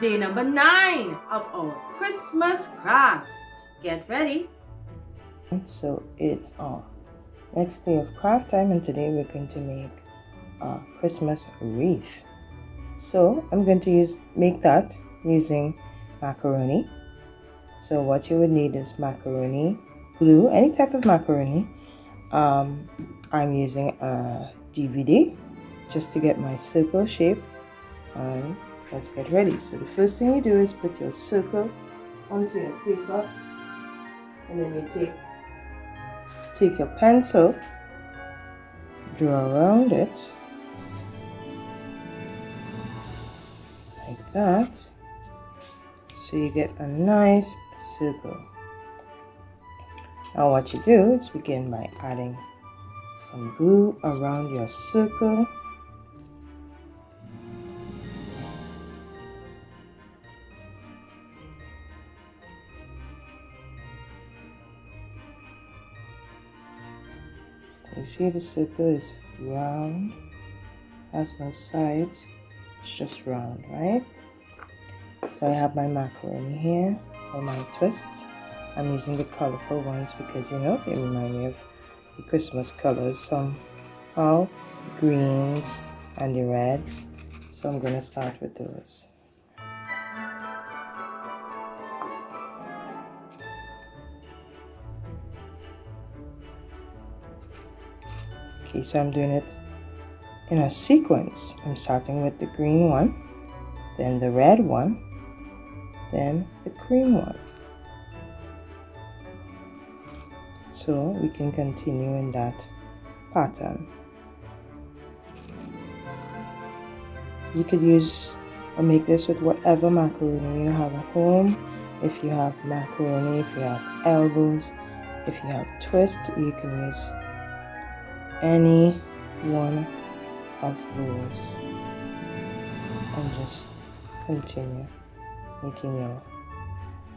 day number 9 of our Christmas crafts. Get ready. So it's our next day of craft time, and today we're going to make a Christmas wreath. So I'm going to make that using macaroni. So what you would need is macaroni, glue, any type of macaroni. I'm using a DVD just to get my circle shape, and let's get ready. So the first thing you do is put your circle onto your paper, and then you take your pencil, draw around it like that, so you get a nice circle. Now what you do is begin by adding some glue around your circle. So you see the circle is round, has no sides, it's just round, right? So I have my macaroni here, or my twists. I'm using the colorful ones because they remind me of the Christmas colors, somehow the greens and the reds. So I'm going to start with those. Okay, so I'm doing it in a sequence. I'm starting with the green one, then the red one, then the cream one. So we can continue in that pattern. You could use or make this with whatever macaroni you have at home. If you have macaroni, if you have elbows, if you have twists, you can use any one of those and just continue making your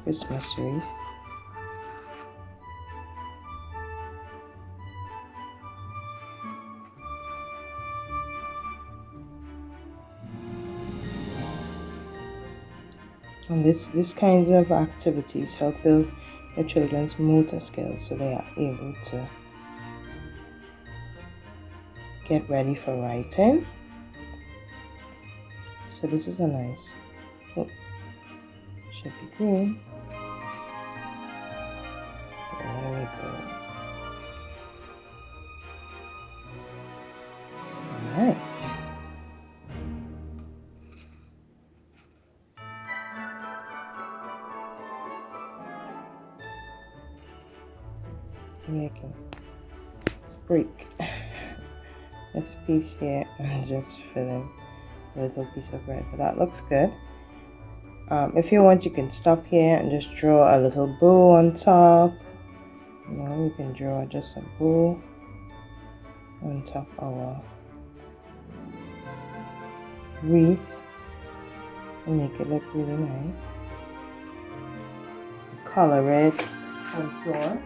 Christmas wreath. And this kind of activities help build your children's motor skills so they are able to get ready for writing. So this is a nice, should be green. There we go. Alright. Making break this piece here and just fill in a little piece of red, but that looks good. If you want, you can stop here and just draw a little bow on top. You can draw just a bow on top of our wreath and make it look really nice. Color it and so on.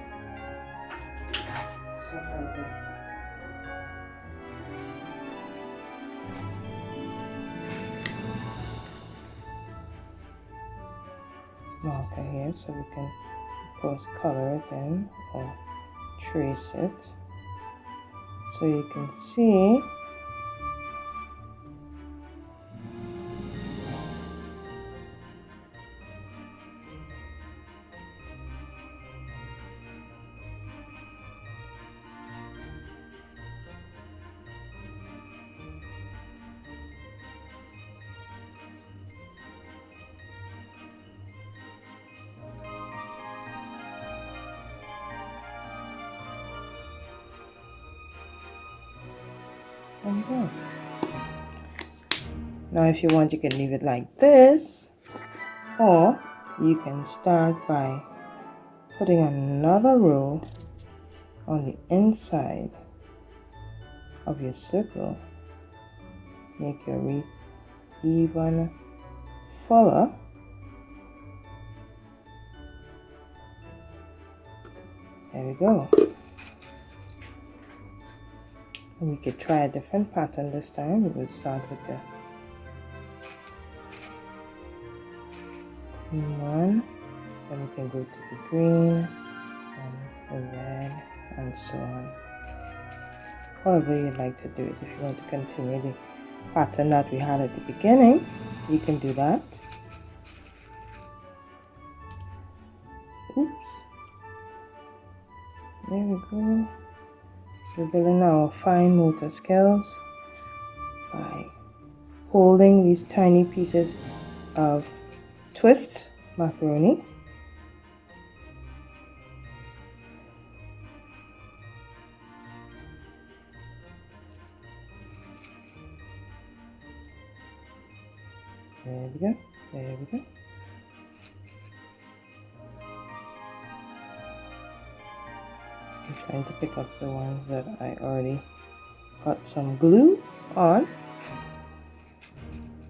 Marker here so we can of course color it in or trace it so you can see go. Now if you want, you can leave it like this, or you can start by putting another row on the inside of your circle. Make your wreath even fuller. There we go. And we could try a different pattern this time. We will start with the green one, then we can go to the green and the red and so on. However you'd like to do it. If you want to continue the pattern that we had at the beginning, you can do that. Oops. There we go. So building our fine motor skills by holding these tiny pieces of twist macaroni. There we go. There we go. I'm trying to pick up the ones that I already got some glue on.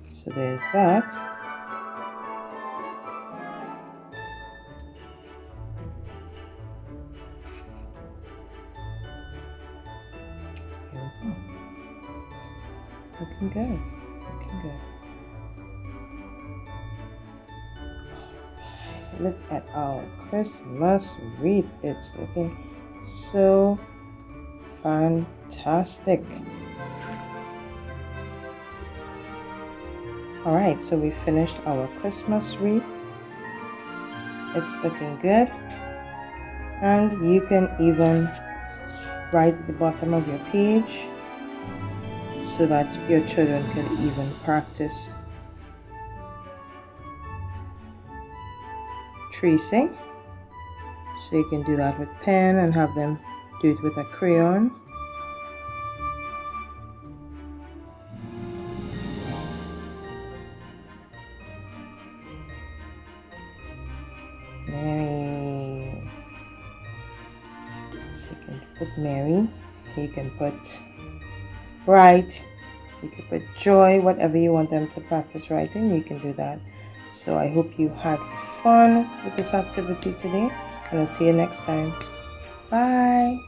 So there's that. Here we go. Looking good. Looking good. Look at our Christmas wreath. It's looking so fantastic. Alright, so we finished our Christmas wreath. It's looking good. And you can even write at the bottom of your page so that your children can even practice tracing. So you can do that with pen and have them do it with a crayon. Mary. So you can put Mary. You can put bright. You can put joy. Whatever you want them to practice writing, you can do that. So I hope you had fun with this activity today, and I'll see you next time. Bye.